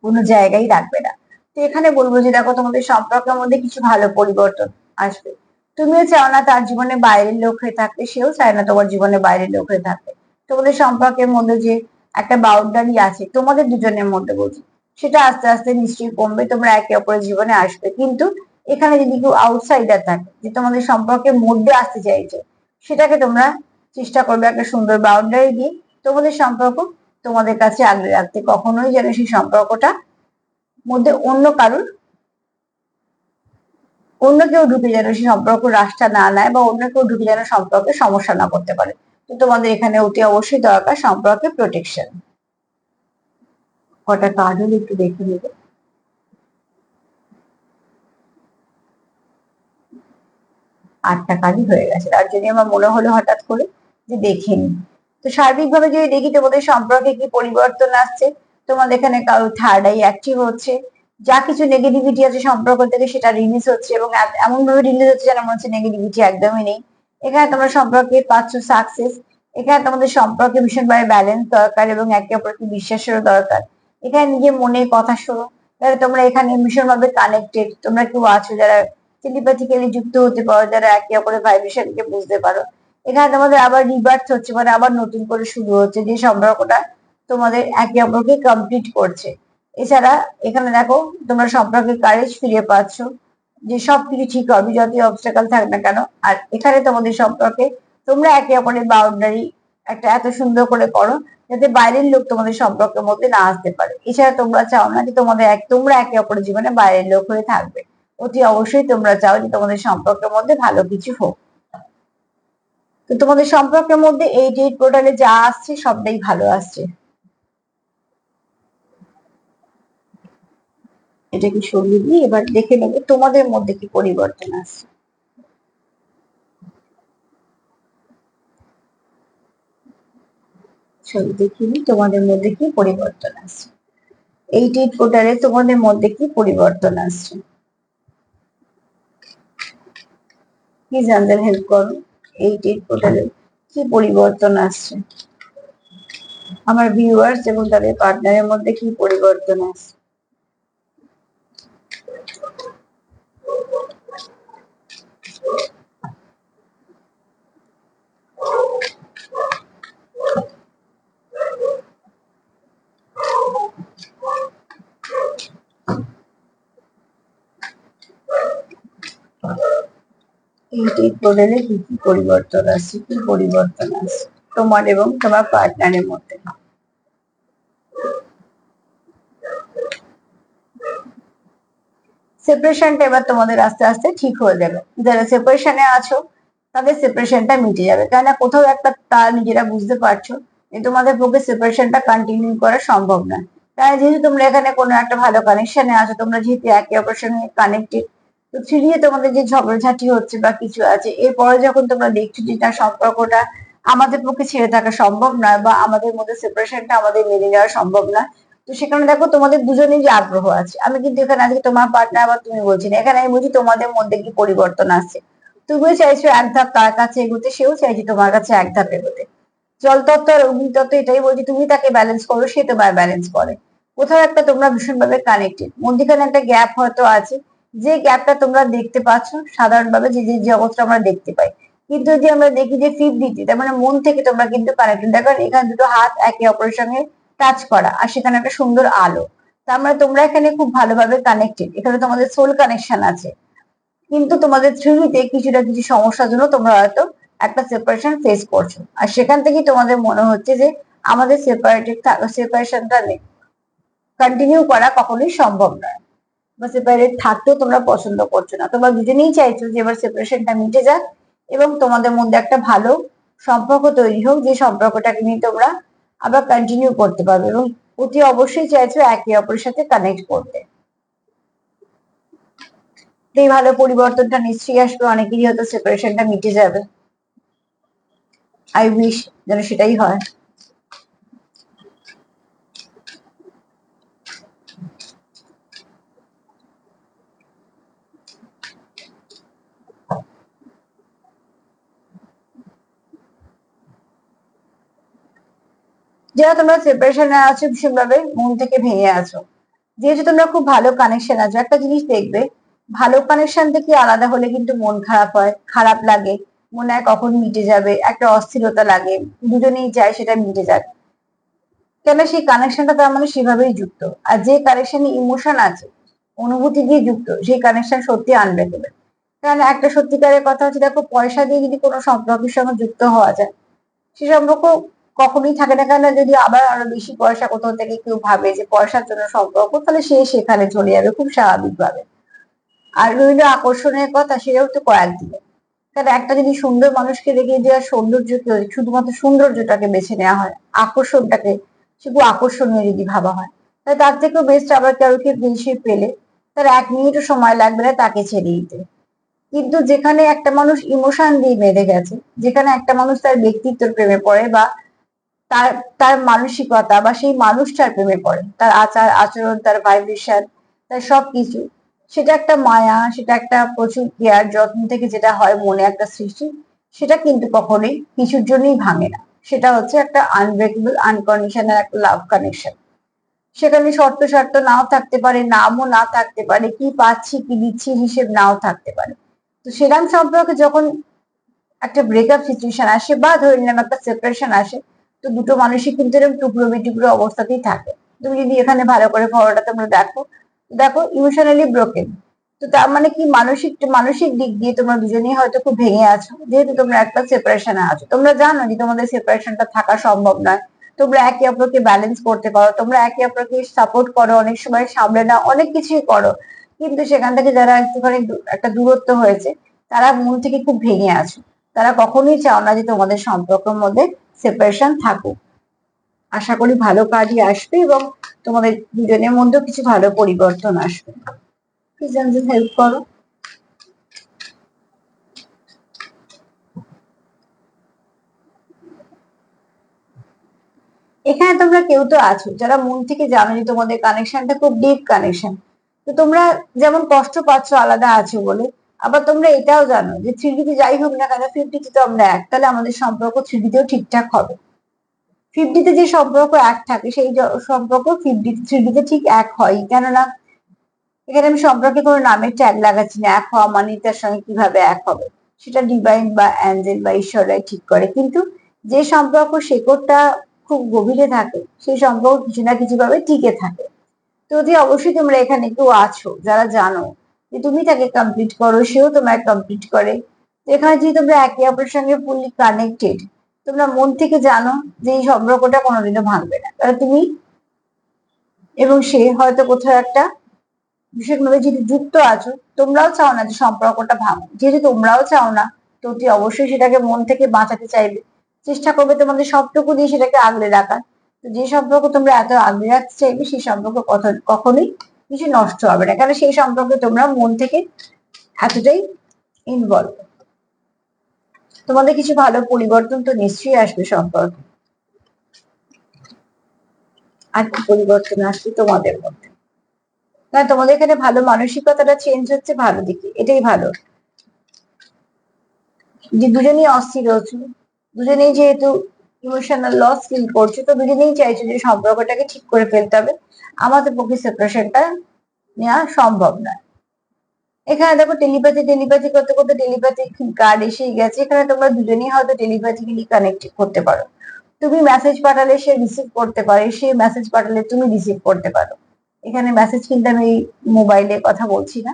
কোনো জায়গায় রাখবে না। তো এখানে বলবো যে দেখো তোমাদের সম্পর্কের মধ্যে কিছু ভালো পরিবর্তন আসবে। তুমিও চাও না তার জীবনে বাইরের লোক হয়ে থাকতে, সেও চায় না তোমার জীবনে বাইরের লোক হয়ে থাকতে। তোমাদের সম্পর্কের মধ্যে যে একটা বাউন্ডারি আছে তোমাদের দুজনের মধ্যে বলছি, সেটা আস্তে আস্তে নিশ্চয়ই কমবে, তোমরা একে অপরের জীবনে আসবে। কিন্তু এখানে যদি কেউ আউটসাইডার থাকে যে তোমাদের সম্পর্কের মধ্যে আসতে চাইছে, সেটাকে তোমরা চেষ্টা করবে একটা সুন্দর বাউন্ডারি দিয়ে তোমাদের সম্পর্ক তোমাদের কাছে আগলে রাখতে। কখনোই যেন সেই সম্পর্কটা মধ্যে অন্য কেউ ঢুকে যেন সেই সম্পর্ক রাশটা না নেয়, বা অন্য কেউ ঢুকে যেন সম্পর্কে সমস্যা না করতে পারে। তো তোমাদের এখানে অতি অবশ্যই দরকার সম্পর্কে প্রোটেকশন। কটা কার্ড হলে একটু দেখে নেবে। 8টা কার্ডই হয়ে গেছে, তার জন্য আমার মনে হলো হঠাৎ করে যে দেখে নি। তো সার্বিকভাবে যদি দেখি তোমাদের সম্পর্কে কি পরিবর্তন আসছে, তোমাদের এখানে কারো থার্ড আই অ্যাক্টিভ হচ্ছে, যা কিছু নেগেটিভিটি আছে সম্পর্ক থেকে সেটা রিলিজ হচ্ছে, এবং এমন ভাবে রিলিজ হচ্ছে যেন মনে হচ্ছে নেগেটিভিটি একদমই নেই। এখানে তোমরা সম্পর্কে পাচ্ছ সাকসেস। এখানে তোমাদের সম্পর্কে ভীষণভাবে ব্যালেন্স দরকার এবং একে অপরকে বিশ্বাসেরও দরকার। এখানে নিজের মনে কথা শোনো, তাহলে তোমরা এখানে ভীষণভাবে কানেক্টেড। তোমরা কেউ আছো যারা টেলিপ্যাথিক্যালি যুক্ত হতে পারো, যারা একে অপরের ভাইব্রেশনকে বুঝতে পারো। এখানে তোমাদের আবার রিবার্থ হচ্ছে, মানে আবার নতুন করে শুরু হচ্ছে, যে সম্পর্কটা তোমাদের একে অপরকে কমপ্লিট করছে। এছাড়া এখানে দেখো তোমরা সম্পর্কে কারেজ ফিরে পাচ্ছ, যে সবকিছু ঠিক হবে যতই অবস্টাকেল থাক না কেন। আর এখানে তোমাদের সম্পর্কে তোমরা একে অপরের বাউন্ডারি একটা এত সুন্দর করে করো যাতে বাইরের লোক তোমাদের সম্পর্কের মধ্যে না আসতে পারে। এছাড়া তোমরা চাও না যে তোমরা একে অপরের জীবনে বাইরের লোক হয়ে থাকবে। অতি অবশ্যই তোমরা চাও যে তোমাদের সম্পর্কের মধ্যে ভালো কিছু হোক। তো তোমাদের সম্পর্কের মধ্যে এই ডেট পোর্টালে যা আসছে সবটাই ভালো আসছে। এটাকে সরিয়ে দিয়ে এবার দেখে নেবে তোমাদের মধ্যে কি পরিবর্তন আসছে। ছবি দেখিয়ে নিই তোমাদের মধ্যে কি পরিবর্তন আসছে। এই ডেট পোর্টালে তোমাদের মধ্যে কি পরিবর্তন আসছে, প্লিজ আমাদের হেল্প করো। এই ডেট পোর্টালে কি পরিবর্তন আসছে, আমার ভিউয়ার্স এবং তাদের পার্টনারের মধ্যে কি পরিবর্তন আসছে। এই ডেট পোর্টালে কি কি পরিবর্তন আসছে, কি পরিবর্তন আসছে তোমার এবং তোমার পার্টনারের মধ্যে। সেপারেশনটা এবার তোমাদের আস্তে আস্তে ঠিক হয়ে যাবে। যারা সেপারেশনে আছো তাদের সেপারেশনটা মিটে যাবে, কেননা কোথাও একটা তা নিজেরা বুঝতে পারছো যে তোমাদের পক্ষে সেপারেশনটা কন্টিনিউ করা সম্ভব না। তাই যেহেতু তোমরা এখানে কোনো একটা ভালো কানেকশনে আছো, তোমরা যেহেতু একে অপরের সঙ্গে কানেক্টেড, তো ফিরিয়ে তোমাদের যে ঝগড়াঝাটি হচ্ছে বা কিছু আছে, এরপরে যখন তোমরা দেখছো যে তার সম্পর্কটা আমাদের পক্ষে ছেড়ে থাকা সম্ভব নয়, বা আমাদের মধ্যে সেপারেশনটা আমাদের মেনে নেওয়া সম্ভব না, তো সেখানে দেখো তোমাদের দুজনেই যে আগ্রহ আছে। আমি কিন্তু এখানে আজকে তোমার পার্টনার বা তুমি বলছি না, এখানে আমি বলছি তোমাদের মধ্যে কি পরিবর্তন আসছে। তুমিও চাইছো এক ধাপ তার কাছে এগোতে, সেও চাইছে তোমার কাছে এক ধাপ এগোতে। জল তত্ত্ব আর অগ্নি তত্ত্ব এটাই বলছে, তুমি তাকে ব্যালেন্স করো, সে তোমার ব্যালেন্স করে। কোথাও একটা তোমরা ভীষণভাবে কানেক্টেড, মধ্যখানে একটা গ্যাপ হয়তো আছে, যে গ্যাপটা তোমরা দেখতে পাচ্ছ সাধারণভাবে যে যে জগৎটা আমরা দেখতে পাই। কিন্তু যদি আমরা দেখি যে 50, তার মানে মন থেকে তোমরা কিন্তু কানেক্টেড। দেখো এখানে দুটো হাত একে অপরের সঙ্গে টাচ করা, আর সেখানে একটা সুন্দর আলো। তার মানে তোমরা এখানে খুব ভালোভাবে কানেক্টেড, এখানে তোমাদের সোল কানেকশন আছে। কিন্তু তোমাদের থ্রিডিতে কিছুটা কিছু সমস্যার জন্য তোমরা হয়তো একটা সেপারেশন ফেস করছো, আর সেখান থেকেই তোমাদের মনে হচ্ছে যে আমাদের সেপারেশনটা কন্টিনিউ করা কখনোই সম্ভব নয়, বা সেপারেট থাকতেও তোমরা পছন্দ করছো না। তোমরা দুজনেই চাইছো যে এবার সেপারেশনটা মিটে যাক এবং তোমাদের মধ্যে একটা ভালো সম্পর্ক তৈরি হোক, যে সম্পর্কটাকে নিয়ে তোমরা আবার কন্টিনিউ করতে পারবে, এবং অতি অবশ্যই চাইছো একে অপরের সাথে কানেক্ট করতে। এই ভালো পরিবর্তনটা নিশ্চয়ই আসবে, অনেকেরই হয়তো সেপারেশনটা মিটে যাবে। আই উইশ যেন সেটাই হয়। যারা তোমরা সেপারেশনে আছো, ভীষণভাবে মন থেকে ভেঙে আছো, যেহেতু তোমরা খুব ভালো কানেকশন আছো, একটা জিনিস দেখবে, ভালো কানেকশন থেকে আলাদা হলে কিন্তু মন খারাপ হয়, খারাপ লাগে, মনে হয় কখন মিটে যাবে, একটা অস্থিরতা লাগে, দুজনেই চায় সেটা মিটে যাক। কেন সেই কানেকশনটা তার মানে সেভাবেই যুক্ত। আর যে কানেকশনে ইমোশন আছে, অনুভূতি দিয়ে যুক্ত, সেই কানেকশন সত্যি আনব্রেকেবল। কারণ একটা সত্যিকারের কথা হচ্ছে, দেখো পয়সা দিয়ে যদি কোনো সম্পর্কের সঙ্গে যুক্ত হওয়া যায়, সে সম্পর্ক কখনোই থাকে না। কেন যদি আবার আরো বেশি পয়সা কোথাও থেকে কেউ ভাবে যে পয়সার জন্য সম্পর্ক, তাহলে সে সেখানে চলে যাবে খুব স্বাভাবিকভাবে। আর রইল আকর্ষণের কথা, সেটাও তো কয়েকদিনে। কারণ একটা যদি সুন্দর মানুষকে দেখে দেওয়ার সৌন্দর্যকে, শুধুমাত্র সৌন্দর্যটাকে বেছে নেওয়া হয়, আকর্ষণটাকে শুধু আকর্ষণীয় যদি ভাবা হয়, তাহলে তার থেকেও বেস্ট আবার কাউকে বেশি পেলে তার 1 মিনিটও সময় লাগবে না তাকে ছেড়ে দিতে। কিন্তু যেখানে একটা মানুষ ইমোশন দিয়ে বেঁধে গেছে, যেখানে একটা মানুষ তার ব্যক্তিত্বের প্রেমে পড়ে, বা তার তার মানসিকতা বা সেই মানুষটার প্রেমে পড়ে, তার আচার আচরণ, তার ভাইব্রেশন, তার সবকিছু, সেটা একটা মায়া, সেটা একটা প্রচুর কেয়ার যত্ন থেকে যেটা হয় মনে একটা সৃষ্টি, সেটা কিন্তু কখনোই কিছুর জন্যই ভাঙে না। সেটা হচ্ছে একটা আনব্রেকেবল আনকন্ডিশনাল একটা লাভ কানেকশন। সেখানে শর্ত শর্ত নাও থাকতে পারে, নামও না থাকতে পারে, কি পাচ্ছি কি দিচ্ছি হিসেব নাও থাকতে পারে। তো সেরাম সম্পর্কে যখন একটা ব্রেকআপ সিচুয়েশন আসে, বা ধরে নিলাম একটা সেপারেশন আসে, তো দুটো মানুষই কিন্তু এরকম টুকরো বিটুকরো অবস্থাতেই থাকে। তুমি যদি এখানে ভালো করে খবরটা তোমরা দেখো, দেখো ইমোশনালি ব্রোকেন। তো তার মানে কি, মানসিক মানসিক দিক দিয়ে তোমরা দুজনেই হয়তো খুব ভেঙে আছো, যেহেতু তোমরা একটা সেপারেশনে আছো। তোমরা জানো যে তোমাদের সেপারেশনটা থাকা সম্ভব নয়, তোমরা একে অপরকে ব্যালেন্স করতে পারো, তোমরা একে অপরকে সাপোর্ট করো, অনেক সময় সামলে নাও, অনেক কিছুই করো। কিন্তু সেখান থেকে যারা একটুখানি একটা দূরত্ব হয়েছে, তারা মন থেকে খুব ভেঙে আছো। তারা কখনোই চাও না যে তোমাদের সম্পর্কের মধ্যে সেপারেশন থাকুক। আশা করি ভালো কাজই আসবে, এবং তোমাদের দুজনের মধ্যেও কিছু ভালো পরিবর্তন আসবে। প্লিজ আমাদের হেল্প করো। এখানে তোমরা কেউ তো আছো যারা মন থেকে জানো যে তোমাদের কানেকশনটা খুব ডিপ কানেকশন। তো তোমরা যেমন কষ্ট পাচ্ছ আলাদা আছো বলে, আবার তোমরা এটাও জানো যে থ্রিডিতে যাই হোক না কেন, 50তে তো আমরা এক, তাহলে আমাদের সম্পর্ক থ্রিডিতেও ঠিকঠাক হবে। 50তে যে সম্পর্ক এক থাকে, সেই সম্পর্ক 3Dতে ঠিক এক হয়। কেননা এখানে আমি সম্পর্কে কোনো নামের ট্যাগ লাগাচ্ছি না, এক হওয়া মানে তার সঙ্গে কিভাবে এক হবে, সেটা ডিভাইন বা অ্যাঞ্জেল বা ঈশ্বররাই ঠিক করে। কিন্তু যে সম্পর্ক শেকড়টা খুব গভীরে থাকে, সেই সম্পর্ক কিছু না কিছু ভাবে টিকে থাকে। তো যদি অবশ্যই তোমরা এখানে কেউ আছো যারা জানো যে তুমি তাকে কমপ্লিট করো, সেও তোমায় কমপ্লিট করে, তো এখানে যদি তোমরা একে অপরের সঙ্গে ফুললি কানেক্টেড, তোমরা মন থেকে জানো যে এই সম্পর্কটা কোনোদিনও ভাঙবে না। কারণ তুমি এবং সে হয়তো কোথাও একটা ভীষণভাবে যদি যুক্ত আছো, তোমরাও চাও না যে সম্পর্কটা ভাঙো। যেহেতু তোমরাও চাও না, তো অতি অবশ্যই সেটাকে মন থেকে বাঁচাতে চাইবে, চেষ্টা করবে তোমাদের সবটুকু দিয়ে সেটাকে আগলে রাখার। তো যে সম্পর্ক তোমরা এত আগলে রাখতে চাইবে, সেই সম্পর্ক কখনোই কিছু নষ্ট হবে না, কারণ সেই সম্পর্কে তোমরা মন থেকে এতটাই ইনভলভ। তোমাদের কিছু ভালো পরিবর্তন তো নিশ্চয়ই আসবে সম্পর্কে। আর কি পরিবর্তন আসবে তোমাদের মধ্যে? না, তোমাদের এখানে ভালো মানসিকতাটা চেঞ্জ হচ্ছে ভালো দিকে, এটাই ভালো। যে দুজনেই অস্থির হচ্ছে, দুজনেই যেহেতু ইমোশনাল লস ফিল করছো, তো দুজনেই চাইছো যে সম্পর্কটাকে ঠিক করে ফেলতে হবে, আমাদের পক্ষে সেপারেশনটা নেওয়া সম্ভব নয়। এখানে দেখো টেলিপ্যাথি টেলিপ্যাথি করতে করতে টেলিপ্যাথি কার্ড এসেই গেছে। এখানে তোমরা দুজনেই হয়তো টেলিপ্যাথিক্যালি কানেক্ট করতে পারো। তুমি মেসেজ পাঠালে সে রিসিভ করতে পারে, সে মেসেজ পাঠালে তুমি রিসিভ করতে পারো। এখানে মেসেজ কিন্তু আমি মোবাইলে কথা বলছি না,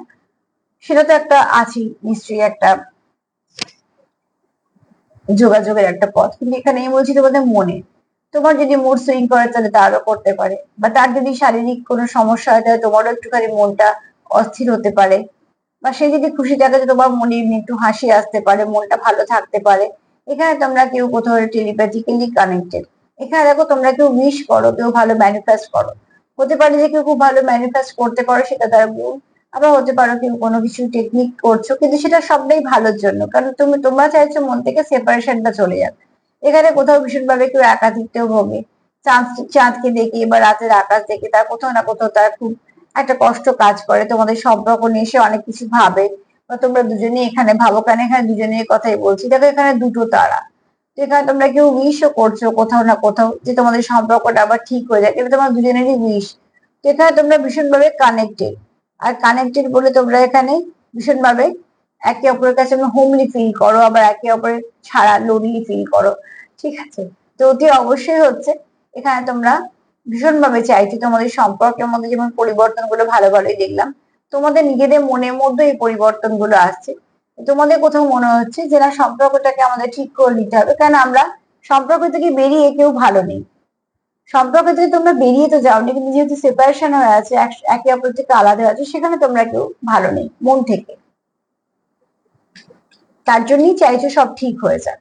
সেটা তো একটা আছে নিশ্চয়ই একটা যোগাযোগের একটা পথ, কিন্তু এখানে আমি বলছি তোমাদের মনে, তোমার যদি মুড সুইং করে তাহলে তারও করতে পারে, বা তার যদি শারীরিক কোনো সমস্যা হয় তাহলে তোমারও একটুখানি মনটা অস্থির হতে পারে, বা সে যদি খুশি থাকে তো তোমার মনে এমনি একটু হাসি আসতে পারে, মনটা ভালো থাকতে পারে। এখানে তোমরা কেউ কোথাও টেলিপ্যাথিক্যালি কানেক্টেড। এখানে দেখো তোমরা কেউ উইশ করো, কেউ ভালো ম্যানিফেস্ট করো। হতে পারে যে কেউ খুব ভালো ম্যানিফেস্ট করতে পারো, সেটা তার গুণ। আবার হতে পারো কেউ কোনো কিছু টেকনিক করছো, কিন্তু সেটা সবটাই ভালোর জন্য, কারণ তোমরা চাইছো মন থেকে সেপারেশনটা চলে যাবে। এখানে কোথাও ভীষণভাবে কেউ একাকিত্বেও ভোগে, চাঁদ চাঁদকে দেখে বা রাতের আকাশ দেখে তার কোথাও না কোথাও তার খুব একটা কষ্ট কাজ করে, তোমাদের সম্পর্ক নিয়ে সে অনেক কিছু ভাবে, বা তোমরা দুজনেই এখানে ভাবো, কারণ এখানে দুজনের কথাই বলছি। দেখো এখানে দুটো তারা, তো এখানে তোমরা কেউ উইশও করছো কোথাও না কোথাও যে তোমাদের সম্পর্কটা আবার ঠিক হয়ে যায়, এটা তোমার দুজনেরই উইশ। তো এখানে তোমরা ভীষণভাবে কানেক্টেড, আর কানেক্টেড বলে তোমরা এখানে ভীষণভাবে একে অপরের কাছে হোমলি ফিল করো, আবার একে অপরের ছাড়া লোনলি ফিল করো। ঠিক আছে, তো অতি অবশ্যই হচ্ছে এখানে তোমরা ভীষণভাবে চাইছি তোমাদের সম্পর্কের মধ্যে যেমন পরিবর্তনগুলো ভালো ভালোই দেখলাম, তোমাদের নিজেদের মনের মধ্যে এই পরিবর্তনগুলো আসছে। তোমাদের কোথাও মনে হচ্ছে যে না, সম্পর্কটাকে আমাদের ঠিক করে নিতে হবে, কারণ আমরা সম্পর্ক থেকে বেরিয়ে কেউ ভালো নেই। সম্পর্ক থেকে তোমরা বেরিয়ে তো যাওনি, কিন্তু যেহেতু সেপারেশন হয়ে আছে, একে অপর থেকে আলাদা হয়ে আছে, সেখানে তোমরা কেউ ভালো নেই মন থেকে। তার জন্যই চাইছো সব ঠিক হয়ে যাক।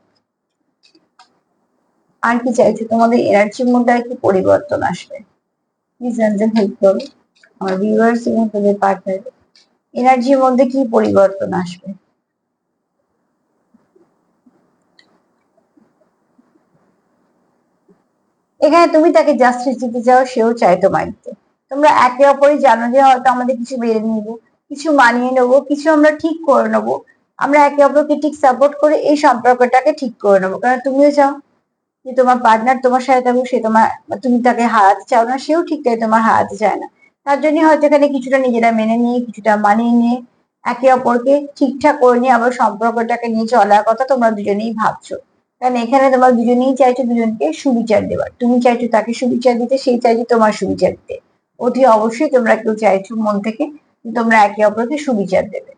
আর কি চাইছো? তোমাদের এনার্জির মধ্যে আর কি পরিবর্তন আসবে? প্লিজ রঞ্জন হেল্প করো আমার ভিউয়ার্স এবং তাদের পার্টনার, এনার্জির মধ্যে কি পরিবর্তন আসবে? এখানে তুমি তাকে জাস্টিস দিতে চাও, সেও চায় তোমায় দিতে। তোমরা একে অপরই জানো যে হয়তো আমাদের কিছু বেড়ে নিবো, কিছু মানিয়ে নেবো, কিছু আমরা ঠিক করে নেবো। আমরা একে অপরকে ঠিক সাপোর্ট করে এই সম্পর্কটাকে ঠিক করে নেবো, কারণ তুমিও চাও যে তোমার পার্টনার তোমার সাথে থাকুক, সে তোমার, তুমি তাকে হারাতে চাও না, সেও ঠিক তাই তোমার হারাতে চায় না। তার জন্য হয়তো এখানে কিছুটা নিজেরা মেনে নিয়ে, কিছুটা মানিয়ে নিয়ে, একে অপরকে ঠিকঠাক করে নিয়ে আবার সম্পর্কটাকে নিয়ে চলার কথা তোমরা দুজনেই ভাবছো। কারণ এখানে তোমরা দুজনেই চাইছো দুজনকে সুবিচার দেওয়ার, তুমি চাইছো তাকে সুবিচার দিতে, সেই চাইছো তোমার সুবিচার দিতে। অতি অবশ্যই তোমরা কেউ চাইছো মন থেকে তোমরা একে অপরকে সুবিচার দেবে।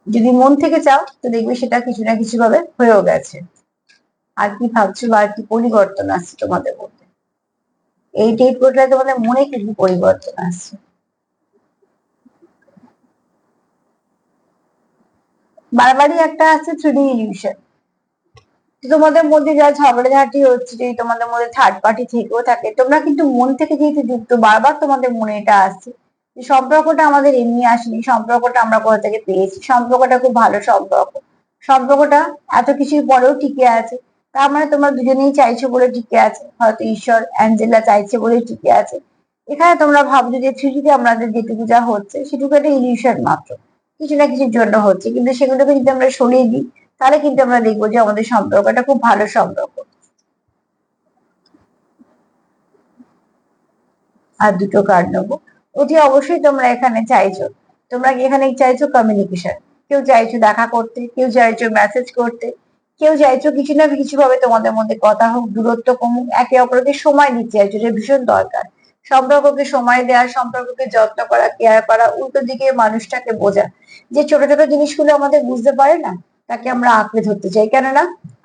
যদি মন থেকে চাও তো দেখবে সেটা কিছু না কিছু ভাবে হয়েও গেছে। আর কি ভাবছো, বা আর কি পরিবর্তন আসছে তোমাদের মধ্যে? এই ডেট করলে তোমাদের মনে কি কি পরিবর্তন আসছে? বারবারই একটা আছে 3D ইলিউশন। তোমাদের মধ্যে যা ঝগড়াঝাটি হচ্ছে, যদি তোমাদের মধ্যে থার্ড পার্টি থেকেও থাকে, তোমরা কিন্তু মন থেকে যেহেতু যুক্ত, বারবার তোমাদের মনে এটা আসছে যে সম্পর্কটা আমাদের এমনি আসেনি, সম্পর্কটা আমরা কোথা থেকে পেয়েছি, সম্পর্কটা খুব ভালো সম্পর্ক, সম্পর্কটা এত কিছুর পরেও টিকে আছে। তার মানে তোমরা দুজনেই চাইছো বলে টিকে আছে, হয়তো ঈশ্বর অ্যাঞ্জেলা চাইছে বলে টিকে আছে। এখানে তোমরা ভাবছো যে 3D আমাদের যেটুকু যা হচ্ছে সেটুকু একটা ইলিউশন মাত্র, কিছু না কিছুর জন্য হচ্ছে, কিন্তু সেগুলোকে যদি আমরা সরিয়ে দিই তাহলে কিন্তু আমরা দেখবো যে আমাদের সম্পর্কটা খুব ভালো সম্পর্ক। আর দুটো কার্ড নেবো। অতি অবশ্যই তোমরা এখানে চাইছো, তোমরা এখানে চাইছো কমিউনিকেশন, কেউ চাইছো দেখা করতে, কেউ চাইছো মেসেজ করতে, কেউ চাইছো কিছু না কিছু ভাবে তোমাদের মধ্যে কথা হোক, দূরত্ব কমুক, একে অপরকে সময় দিতে চাইছো, যে ভীষণ দরকার। সম্পর্ককে সময় দেওয়া, সম্পর্ককে যত্ন করা, কেয়ার করা, উল্টো দিকে মানুষটাকে বোঝা, যে ছোট ছোট জিনিসগুলো আমাদের বুঝতে পারে না, তাকে আমরা আঁকড়ে ধরতে চাই। কেননা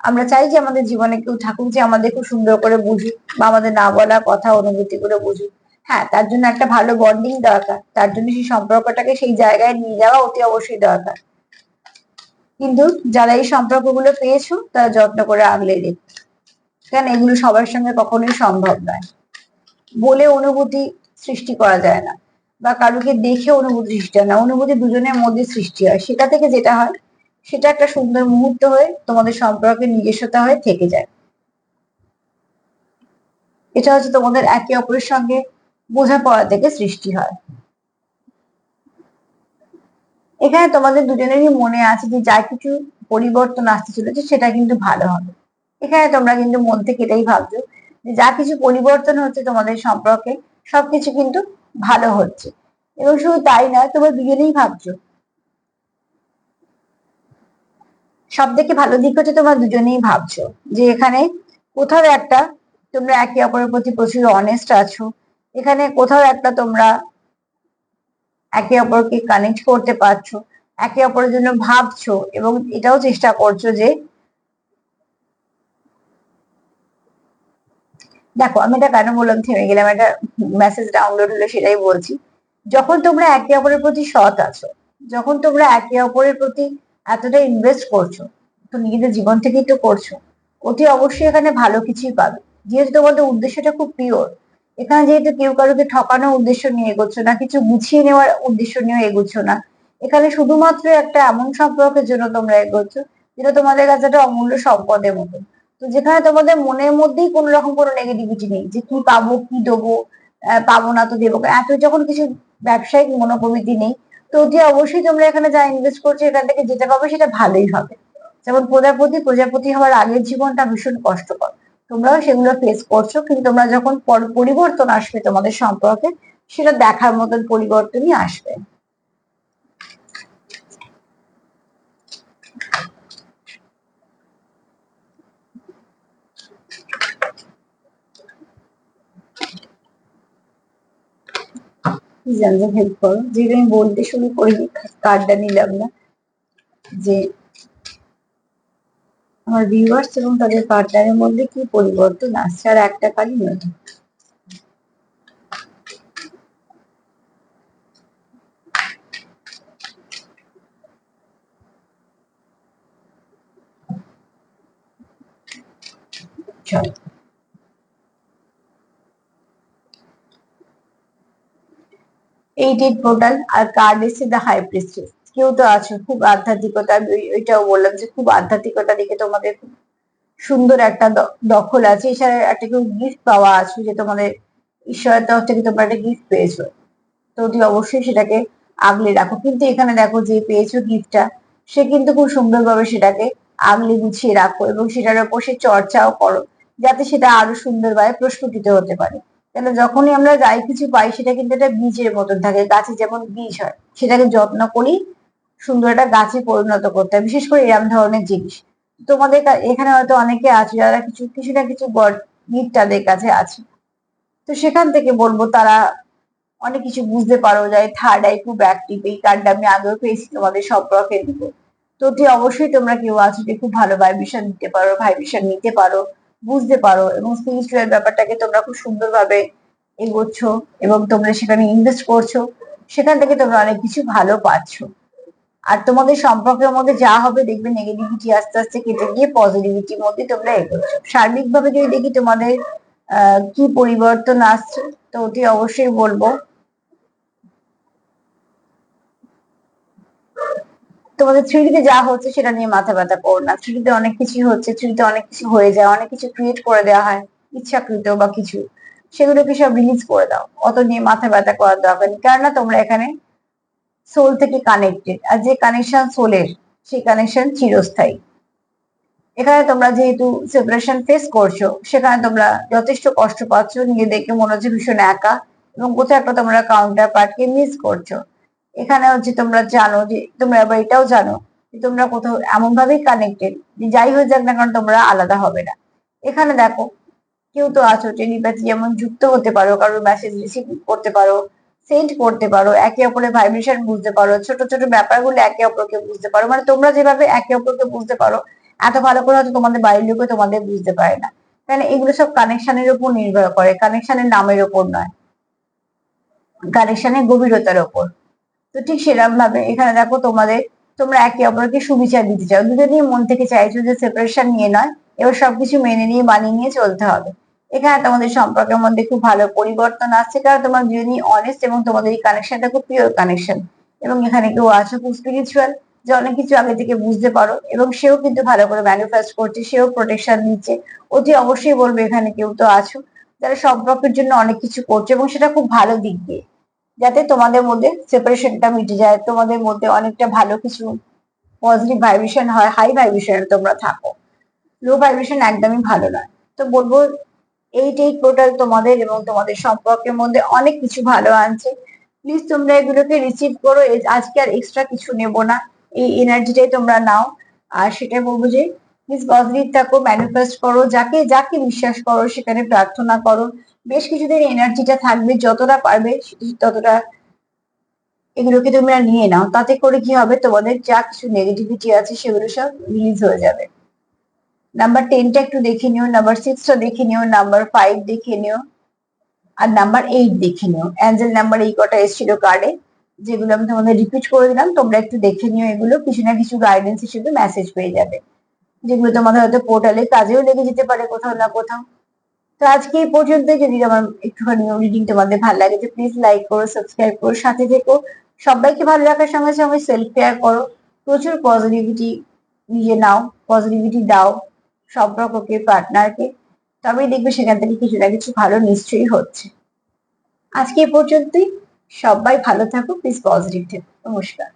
আমরা চাই যে আমাদের জীবনে কেউ থাকুক যে আমাদের খুব সুন্দর করে বুঝুক, বা আমাদের না বলা কথা অনুভূতি গুলো বুঝুক। হ্যাঁ, তার জন্য একটা ভালো বন্ডিং দরকার, তার জন্য সেই সম্পর্কটাকে সেই জায়গায় নিয়ে যাওয়া অতি অবশ্যই দরকার। কিন্তু যারা এই সম্পর্কগুলো পেয়েছো তারা যত্ন করে আগলে রেখো, কারণ এগুলো সবার সঙ্গে কখনোই সম্ভব নয়। বলে অনুভূতি সৃষ্টি করা যায় না, বা কারুকে দেখে অনুভূতি সৃষ্টি হয় না, অনুভূতি দুজনের মধ্যে সৃষ্টি হয়, সেটা থেকে যেটা হয় সেটা একটা সুন্দর মুহূর্ত হয়ে তোমাদের সম্পর্কের নিজস্বতা হয়ে থেকে যায়। এটা হচ্ছে তোমাদের একে অপরের সঙ্গে বোঝাপড়া থেকে সৃষ্টি হয়। এখানে তোমাদের দুজনেরই মনে আছে যে যা কিছু পরিবর্তন আসতে চলেছে সেটা কিন্তু ভালো হবে। এখানে তোমরা কিন্তু মন থেকে এটাই ভাবছো যে যা কিছু পরিবর্তন হচ্ছে তোমাদের সম্পর্কে সবকিছু কিন্তু ভালো হচ্ছে। এবং শুধু তাই না, তোমরা দুজনেই ভাবছো সব থেকে ভালো দিক হচ্ছে তোমরা দুজনেই ভাবছো যে এখানে কোথাও একটা তোমরা একে অপরের প্রতি প্রচুর অনেস্ট আছো। এখানে কোথাও একটা তোমরা একে অপরকে কানেক্ট করতে পারছো, একে অপরের জন্য ভাবছো এবং এটাও চেষ্টা করছো যে দেখো আমি এটা কেন বললাম থেমে গেলাম, একটা মেসেজ ডাউনলোড হলো সেটাই বলছি। যখন তোমরা একে অপরের প্রতি সৎ আছো, যখন তোমরা একে অপরের প্রতি এতটা ইনভেস্ট করছো, তো নিজেদের জীবন থেকেই তো করছো, অতি অবশ্যই এখানে ভালো কিছুই পাবে। যেহেতু তোমাদের উদ্দেশ্যটা খুব পিওর, এখানে যেহেতু কেউ কারোকে ঠকানোর উদ্দেশ্য নিয়ে এগোচ্ছ না, কিছু গুছিয়ে নেওয়ার উদ্দেশ্য নিয়ে এগোচ্ছ না, এখানে শুধুমাত্র একটা এমন সম্পর্কের জন্য তোমরা এগোচ্ছ যেটা তোমাদের কাছে একটা অমূল্য সম্পদের মতো। তো যেখানে তোমাদের মনের মধ্যেই কোনো রকম কোনো নেগেটিভিটি নেই যে কি পাবো কি দেবো, পাবো না তো দেবো, এত যখন কিছু ব্যবসায়িক মনোপ্রবৃত্তি নেই, তো অতি অবশ্যই তোমরা এখানে যা ইনভেস্ট করছো এখান থেকে যেটা পাবে সেটা ভালোই হবে। যেমন প্রজাপতি প্রজাপতি হওয়ার আগের জীবনটা ভীষণ কষ্টকর, তোমরাও সেগুলো ফেস করছো, কিন্তু তোমরা যখন পরিবর্তন আসবে তোমাদের সম্পর্কে, সেটা দেখার মতন পরিবর্তনই আসবে। জানতে হেল্প করো, যেটা আমি বলতে শুরু করি, কার্ডটা নিলাম না, যে আমার ভিউয়ার্স এবং তাদের পার্টনারের মধ্যে কি পরিবর্তন আসছে, আর একটা কারই নয়। চল, এইটেড পোর্টাল আর কার্ড এসে দ্য হাই প্রিস্টেস। কেউ তো আছো খুব আধ্যাত্মিকতা, ওইটাও বললাম যে খুব আধ্যাত্মিকতা দিকে তোমাদের খুব সুন্দর একটা দখল আছে, এছাড়া একটা কেউ গিফট পাওয়া আছে যে তোমাদের ঈশ্বরের তরফ থেকে তোমরা একটা গিফট পেয়েছো, তো অতি অবশ্যই সেটাকে আগলে রাখো। কিন্তু এখানে দেখো যে পেয়েছো গিফটটা, সে কিন্তু খুব সুন্দরভাবে সেটাকে আগলে গুছিয়ে রাখো এবং সেটার উপর সে চর্চাও করো, যাতে সেটা আরো সুন্দরভাবে প্রস্ফুটিত হতে পারে। কেন যখনই আমরা যাই কিছু পাই সেটা কিন্তু একটা বীজের মতন থাকে, গাছে যেমন বীজ হয়, সেটাকে যত্ন করি সুন্দর একটা গাছে পরিণত করতে হয়, বিশেষ করে এরম ধরনের জিনিস। তোমাদের এখানে হয়তো অনেকে আছে যারা কিছু কিছু না কিছু গিফট তাদের কাছে আছে, তো সেখান থেকে বলবো তারা অনেক কিছু বুঝতে পারো যায়। থার্ড আই খুব অ্যাক্টিভ, এই কার্ডটা আমি আগেও পেয়েছি তোমাদের সম্পর্কে দিব। তো অতি অবশ্যই তোমরা কেউ আছো যে খুব ভালো ভাইব্রেশন দিতে পারো, ভাইব্রেশন নিতে পারো, বুঝতে পারো এবং স্পিরিচুয়াল ব্যাপারটাকে তোমরা খুব সুন্দরভাবে এগোচ্ছ এবং তোমরা সেখানে ইনভেস্ট করছো, সেখান থেকে তোমরা অনেক কিছু ভালো পাচ্ছ। আর তোমাদের সম্পর্কের মধ্যে যা হবে দেখবে নেগেটিভিটি আস্তে আস্তে কেটে গিয়ে পজিটিভিটির মধ্যে তোমরা এগোচ্ছ। সার্বিকভাবে যদি দেখি তোমাদের কি পরিবর্তন আসছে, তো অতি অবশ্যই বলবো তোমাদের থ্রিডিতে যা হচ্ছে সেটা নিয়ে মাথা ব্যথা করো না। থ্রিডিতে অনেক কিছু হচ্ছে, থ্রিডিতে অনেক কিছু হয়ে যায়, অনেক কিছু ক্রিয়েট করে দেওয়া হয় ইচ্ছাকৃত বা কিছু, সেগুলোকে সব রিলিজ করে দাও, অত নিয়ে মাথা ব্যথা করার দরকার নেই। কেননা তোমরা এখানে সোল থেকে কানেক্টেড, আর যে কানেকশন সোলের, সেই কানেকশন চিরস্থায়ী। এখানে তোমরা যেহেতু সেপারেশন ফেস করছো, সেখানে তোমরা যথেষ্ট কষ্ট পাচ্ছ, নিজেদেরকে মনে হচ্ছে ভীষণ একা এবং কোথাও একটা তোমরা কাউন্টার পার্টকে মিস করছো। এখানে হচ্ছে তোমরা জানো যে তোমরা আবার এটাও জানো যে তোমরা কোথাও এমন ভাবেই কানেক্টেড যে যাই হয়ে যাক না কারণ তোমরা আলাদা হবে না। এখানে দেখো কেউ তো আছো টেলিপ্যাথি যেমন যুক্ত হতে পারো, কারোর মেসেজ রিসিভ করতে পারো, সেন্ড করতে পারো, একে অপরের ভাইব্রেশন বুঝতে পারো, ছোট ছোট ব্যাপারগুলো একে অপরকে বুঝতে পারো। মানে তোমরা যেভাবে একে অপরকে বুঝতে পারো, এত ভালো করে হয়তো তোমাদের বাড়ির লোকও তোমাদের বুঝতে পারে না। কারণ এগুলো সব কানেকশনের উপর নির্ভর করে, কানেকশনের নামের উপর নয়, কানেকশনের গভীরতার উপর। তো ঠিক সেরকম ভাবে এখানে দেখো তোমরা একে অপরকে সুবিচার দিতে চাও, দুজনেই মন থেকে চাইছো যে সেপারেশন নিয়ে নয়, এবার সবকিছু মেনে নিয়ে মানিয়ে নিয়ে চলতে হবে। এখানে তোমাদের সম্পর্কের মধ্যে খুব ভালো পরিবর্তন আসছে, কারণ তোমরা দুজনই অনেস্ট এবং তোমাদের এই কানেকশনটা খুব পিওর কানেকশন। এবং এখানে কেউ আছো খুব স্পিরিচুয়াল, যে অনেক কিছু আগে থেকে বুঝতে পারো এবং সেও কিন্তু ভালো করে ম্যানিফেস্ট করছে, সেও প্রোটেকশন নিচ্ছে। অতি অবশ্যই বলবে এখানে কেউ তো আছো যারা সম্পর্কের জন্য অনেক কিছু করছে এবং সেটা খুব ভালো দিক দিয়ে। যাতে তোমাদের মধ্যে সেপারেশনটা মিটে যায়, তোমাদের মধ্যে অনেকটা ভালো কিছু পজিটিভ ভাইব্রেশন হয়, হাই ভাইব্রেশনে তোমরা থাকো, লো ভাইব্রেশন একদমই ভালো নয়। তো বলবো এই পোর্টাল তোমাদের এবং তোমাদের সম্পর্কের মধ্যে অনেক কিছু ভালো আনছে। প্লিজ তোমরা এগুলোকে রিসিভ করো, আজকে আর এক্সট্রা কিছু নেবো না, এই এনার্জিটাই তোমরা নাও। আর সেটাই বলবো যে প্লিজ পজিটিভ থাকো, ম্যানিফেস্ট করো, যাকে যাকে বিশ্বাস করো সেখানে প্রার্থনা করো। বেশ কিছুদিন এনার্জিটা থাকবে, যতটা পারবে ততটা এগুলোকে তোমরা নিয়ে নাও, তাতে করে কি হবে, তোমাদের যা কিছু নেগেটিভিটি আছে সেগুলো সব রিলিজ হয়ে যাবে। নাম্বার 10টা একটু দেখে নিও, নাম্বার 6টা দেখে নিও, নাম্বার 5 দেখে নিও, আর নাম্বার 8 দেখে নিও। অ্যাঞ্জেল নাম্বার এই কটা এসেছিল কার্ডে, যেগুলো আমি তোমাদের রিপিট করে দিলাম, তোমরা একটু দেখে নিও, এগুলো কিছু না কিছু গাইডেন্স হিসেবে মেসেজ পেয়ে যাবে, যেগুলো তোমাদের হয়তো পোর্টালে কাজেও লেগে যেতে পারে কোথাও না কোথাও। তো আজকে এই পর্যন্ত। যদি আমার একটুখানি রিডিং তোমাদের ভালো লাগে, প্লিজ লাইক করো, সাবস্ক্রাইব করো, সাথে থেকো। সবাইকে ভালো রাখার সঙ্গে সঙ্গে সেলফ কেয়ার করো, প্রচুর পজিটিভিটি নিজে নাও, পজিটিভিটি দাও সম্পর্ককে, পার্টনারকে, তবেই দেখবে সেখান থেকে কিছু না কিছু ভালো নিশ্চয়ই হচ্ছে। আজকে এই পর্যন্তই। সবাই ভালো থাকো, প্লিজ পজিটিভ থেকো। নমস্কার।